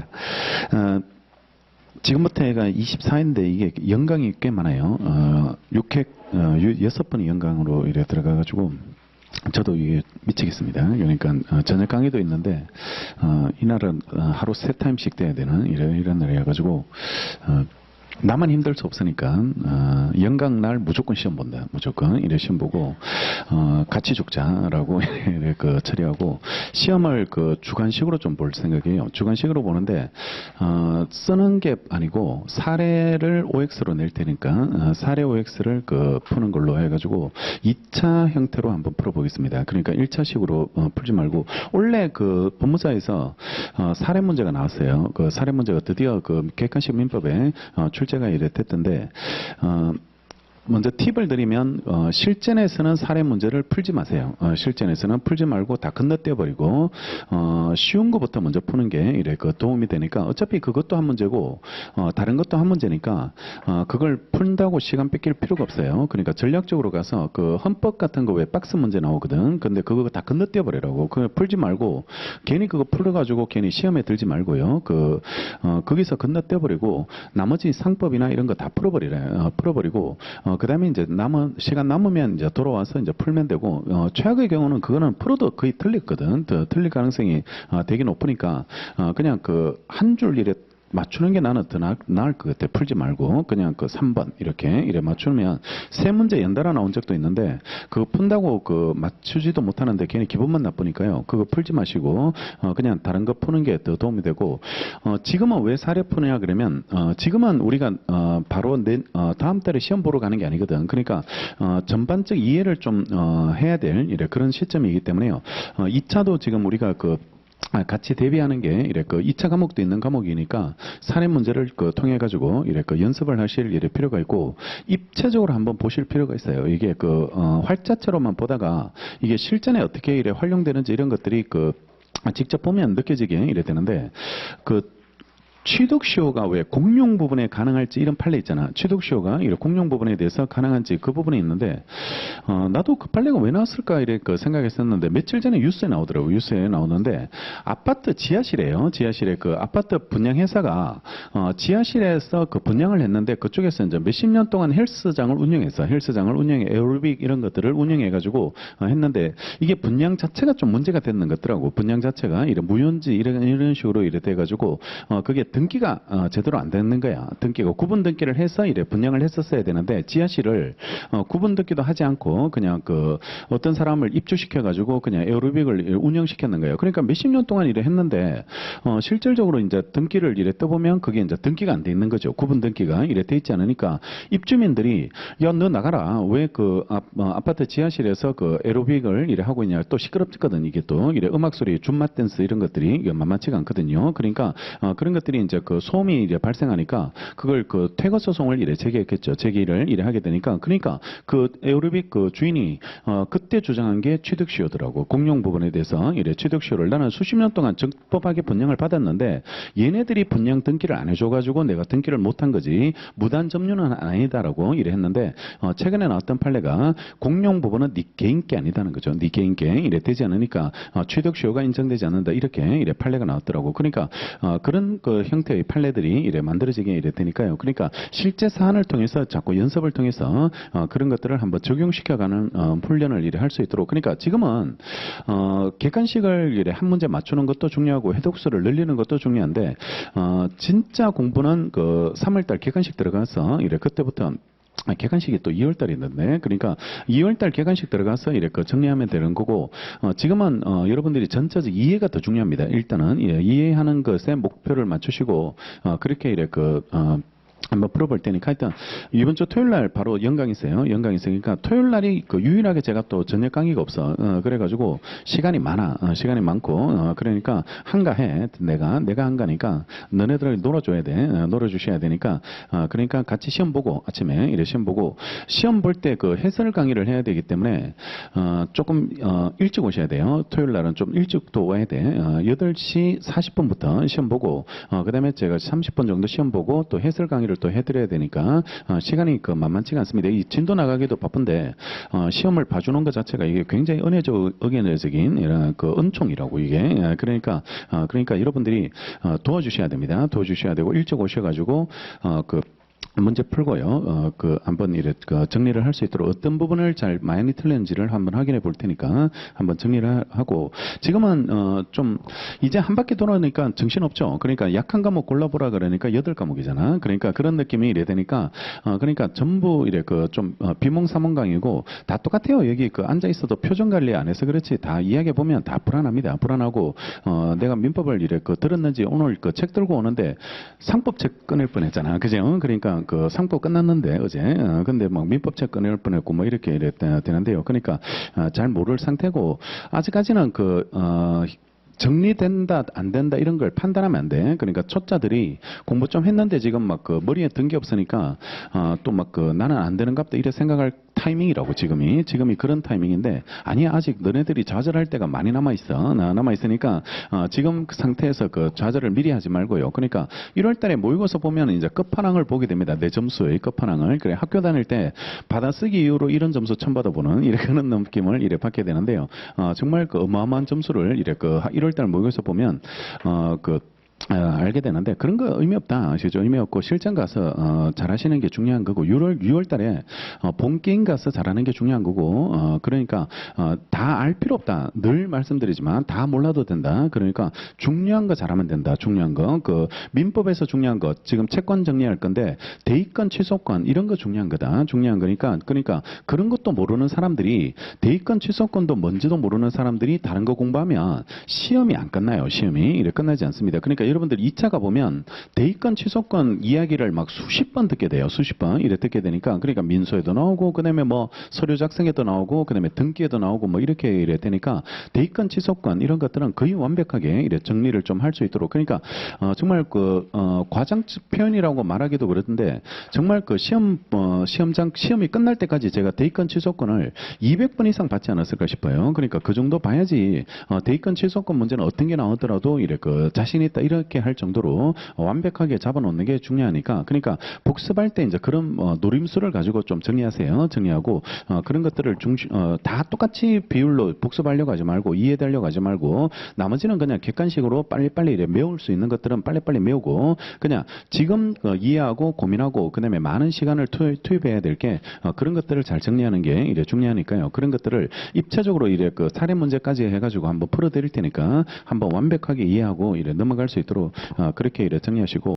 어, 지금부터가 24인데 이게 연강이 꽤 많아요. 6회, 6번이 연강으로 이래 들어가가지고 저도 이게 미치겠습니다. 그러니까 저녁 강의도 있는데 이날은 하루 3타임씩 돼야 되는 이런 날이어가지고 나만 힘들 수 없으니까 연강 날 무조건 시험 본다. 무조건 이래 시험 보고 같이 죽자라고 그 처리하고 시험을 그 주관식으로 좀 볼 생각이에요. 주관식으로 보는데 쓰는 게 아니고 사례를 OX로 낼 테니까 사례 OX를 그 푸는 걸로 해가지고 2차 형태로 한번 풀어보겠습니다. 그러니까 1차식으로 풀지 말고 원래 그 법무사에서 사례 문제가 나왔어요. 그 사례 문제가 드디어 그 객관식 민법에 출제가 이래 됐던데 먼저 팁을 드리면 실전에서는 사례 문제를 풀지 마세요. 실전에서는 풀지 말고 다 건너뛰어버리고 쉬운 것부터 먼저 푸는 게 이래 그 도움이 되니까 어차피 그것도 한 문제고 다른 것도 한 문제니까 그걸 푼다고 시간 뺏길 필요가 없어요. 그러니까 전략적으로 가서 그 헌법 같은 거 왜 박스 문제 나오거든. 근데 그거 다 건너뛰어버리라고. 그걸 풀지 말고 괜히 그거 풀어가지고 괜히 시험에 들지 말고요. 거기서 건너뛰어버리고 나머지 상법이나 이런 거 다 풀어버리고 그 다음에 이제 시간 남으면 이제 돌아와서 이제 풀면 되고, 최악의 경우는 그거는 풀어도 거의 틀렸거든. 틀릴 가능성이 되게 높으니까, 그냥 그 한 줄 이래 맞추는 게 나는 더 나을 것 같아. 풀지 말고 그냥 그 3번 이래 맞추면 세 문제 연달아 나온 적도 있는데 그거 푼다고 그 맞추지도 못하는데 괜히 기분만 나쁘니까요. 그거 풀지 마시고 그냥 다른 거 푸는 게 더 도움이 되고 지금은 왜 사례 푸느냐 그러면 지금은 우리가 바로 다음 달에 시험 보러 가는 게 아니거든. 그러니까 전반적 이해를 좀 해야 될 이래 그런 시점이기 때문에요. 2차도 지금 우리가 같이 대비하는 게 이래 2차 과목도 있는 과목이니까 사례 문제를 통해 가지고 이래 연습을 하실 이래 필요가 있고 입체적으로 한번 보실 필요가 있어요. 이게 활자체로만 보다가 이게 실전에 어떻게 이래 활용되는지 이런 것들이 직접 보면 느껴지게 이래 되는데 취득시효가 왜 공용 부분에 가능할지 이런 판례 있잖아. 취득시효가 이런 공용 부분에 대해서 가능한지 그 부분이 있는데 나도 그 판례가 왜 나왔을까 이래 생각했었는데 며칠 전에 뉴스에 나오더라고. 뉴스에 나오는데 아파트 지하실에요. 지하실에 아파트 분양 회사가 지하실에서 분양을 했는데 그쪽에서 이제 몇십 년 동안 헬스장을 운영해 에어로빅 이런 것들을 운영해 가지고 했는데 이게 분양 자체가 좀 문제가 되는 것더라고. 분양 자체가 이런 무효인지 이런 식으로 이래 돼 가지고 그게 등기가 제대로 안 되는 거야. 등기가 구분 등기를 해서 이래 분양을 했었어야 되는데 지하실을 구분 등기도 하지 않고 그냥 어떤 사람을 입주시켜 가지고 그냥 에어로빅을 운영시켰는 거예요. 그러니까 몇십 년 동안 이래 했는데 실질적으로 이제 등기를 이래 떠보면 그게 이제 등기가 안 돼 있는 거죠. 구분 등기가 이래 돼 있지 않으니까 입주민들이 야 너 나가라. 왜 아파트 지하실에서 에어로빅을 이래 하고 있냐. 또 시끄럽거든. 이게 또 이래 음악 소리, 줌맛 댄스 이런 것들이 이게 만만치가 않거든요. 그러니까 그런 것들이 이제 소음이 이제 발생하니까 그걸 퇴거 소송을 이래 제기했겠죠. 제기를 이래 하게 되니까 그러니까 에어로빅 주인이 그때 주장한 게 취득시효더라고. 공용 부분에 대해서 이래 취득시효를 나는 수십 년 동안 적법하게 분양을 받았는데 얘네들이 분양 등기를 안 해줘가지고 내가 등기를 못한 거지 무단 점유는 아니다라고 이래 했는데 최근에 나왔던 판례가 공용 부분은 네 개인 게 아니다는 거죠. 네 개인 게 이래 되지 않으니까 취득시효가 인정되지 않는다 이렇게 이래 판례가 나왔더라고. 그러니까 그런 형태의 판례들이 이래 만들어지게 이래 되니까요. 그러니까 실제 사안을 통해서 자꾸 연습을 통해서 그런 것들을 한번 적용시켜가는 훈련을 이래 할 수 있도록. 그러니까 지금은 객관식을 이래 한 문제 맞추는 것도 중요하고 해독수를 늘리는 것도 중요한데 진짜 공부는 3월달 객관식 들어가서 이래 그때부터 객관식이 또 2월달에 있는데, 그러니까 2월달 객관식 들어가서 이렇게 정리하면 되는 거고, 지금은 여러분들이 전체적 이해가 더 중요합니다. 일단은 이해하는 것에 목표를 맞추시고 그렇게 이래 한번 풀어볼 테니까 하여튼 이번 주 토요일 날 바로 연강이 있어요. 연강이 있으니까 토요일 날이 유일하게 제가 또 저녁 강의가 없어. 그래가지고 시간이 많아. 시간이 많고 그러니까 한가해. 내가 한가니까 너네들 놀아줘야 돼. 놀아주셔야 되니까 그러니까 같이 시험 보고 아침에 이래 시험 보고 시험 볼 때 해설 강의를 해야 되기 때문에 조금 일찍 오셔야 돼요. 토요일 날은 좀 일찍 또 와야 돼. 8시 40분부터 시험 보고 그 다음에 제가 30분 정도 시험 보고 또 해설 강의를 정리를 또 해드려야 되니까 시간이 그 만만치가 않습니다. 이 진도 나가기도 바쁜데 시험을 봐주는 것 자체가 이게 굉장히 은혜적인 이런 그 은총이라고 이게 그러니까 여러분들이 도와주셔야 됩니다. 도와주셔야 되고 일찍 오셔가지고 그 문제 풀고요. 한번 정리를 할 수 있도록 어떤 부분을 잘 많이 틀렸는지를 한번 확인해 볼 테니까 한번 정리를 하고 지금은 좀 이제 한 바퀴 돌아오니까 정신없죠. 그러니까 약한 과목 골라보라 그러니까 8과목이잖아. 그러니까 그런 느낌이 이래 되니까 그러니까 전부 좀 비몽사몽강이고 다 똑같아요. 여기 앉아 있어도 표정 관리 안 해서 그렇지 다 이야기해 보면 다 불안합니다. 불안하고 내가 민법을 들었는지 오늘 책 들고 오는데 상법책 꺼낼 뻔했잖아. 그죠? 그러니까 상법 끝났는데 어제 근데 막 민법책 꺼낼 뻔했고 뭐 이렇게 되는데요. 그러니까 잘 모를 상태고 아직까지는 정리된다 안 된다 이런 걸 판단하면 안 돼. 그러니까 초짜들이 공부 좀 했는데 지금 막 머리에 든 게 없으니까 또 막 나는 안 되는갑다 이래 생각할 타이밍이라고 지금이 그런 타이밍인데 아니야 아직 너네들이 좌절할 때가 많이 남아 있으니까 지금 그 상태에서 좌절을 미리 하지 말고요. 그러니까 1월달에 모의고사 보면 이제 끝판왕을 보게 됩니다. 내 점수의 끝판왕을 그래 학교 다닐 때 받아쓰기 이후로 이런 점수 처음 받아보는 그런 느낌을 받게 되는데요. 정말 어마어마한 점수를 1월달 모의고사 보면 알게 되는데 그런 거 의미 없다. 아시죠? 의미 없고 실전 가서 잘하시는 게 중요한 거고 6월 달에 본 게임 가서 잘하는 게 중요한 거고 그러니까 다 알 필요 없다. 늘 말씀드리지만 다 몰라도 된다. 그러니까 중요한 거 잘하면 된다. 중요한 거 민법에서 중요한 거 지금 채권 정리할 건데 대입권 취소권 이런 거 중요한 거다. 중요한 거니까 그러니까 그런 것도 모르는 사람들이 대입권 취소권도 뭔지도 모르는 사람들이 다른 거 공부하면 시험이 안 끝나요. 시험이 끝나지 않습니다. 그러니까 여러분들 2차 가보면 대입권 취소권 이야기를 막 수십 번 듣게 돼요. 수십 번 듣게 되니까 그러니까 민소에도 나오고 그다음에 뭐 서류 작성에도 나오고 그다음에 등기에도 나오고 뭐 이렇게 되니까 대입권 취소권 이런 것들은 거의 완벽하게 정리를 좀 할 수 있도록 그러니까 정말 과장 표현이라고 말하기도 그러던데 정말 시험이 끝날 때까지 제가 대입권 취소권을 200번 이상 받지 않았을까 싶어요. 그러니까 그 정도 봐야지 대입권 취소권 문제는 어떤 게 나오더라도 자신 있다 이렇게 할 정도로 완벽하게 잡아놓는 게 중요하니까 그러니까 복습할 때 이제 그런 노림수를 가지고 좀 정리하세요. 정리하고 그런 것들을 다 똑같이 비율로 복습하려고 하지 말고 이해되려고 하지 말고 나머지는 그냥 객관식으로 빨리빨리 메울 수 있는 것들은 빨리빨리 메우고 그냥 지금 이해하고 고민하고 그다음에 많은 시간을 투입해야 될 게 그런 것들을 잘 정리하는 게 중요하니까요. 그런 것들을 입체적으로 사례 문제까지 해가지고 한번 풀어드릴 테니까 한번 완벽하게 이해하고 넘어갈 수 있도록 그렇게 정리하시고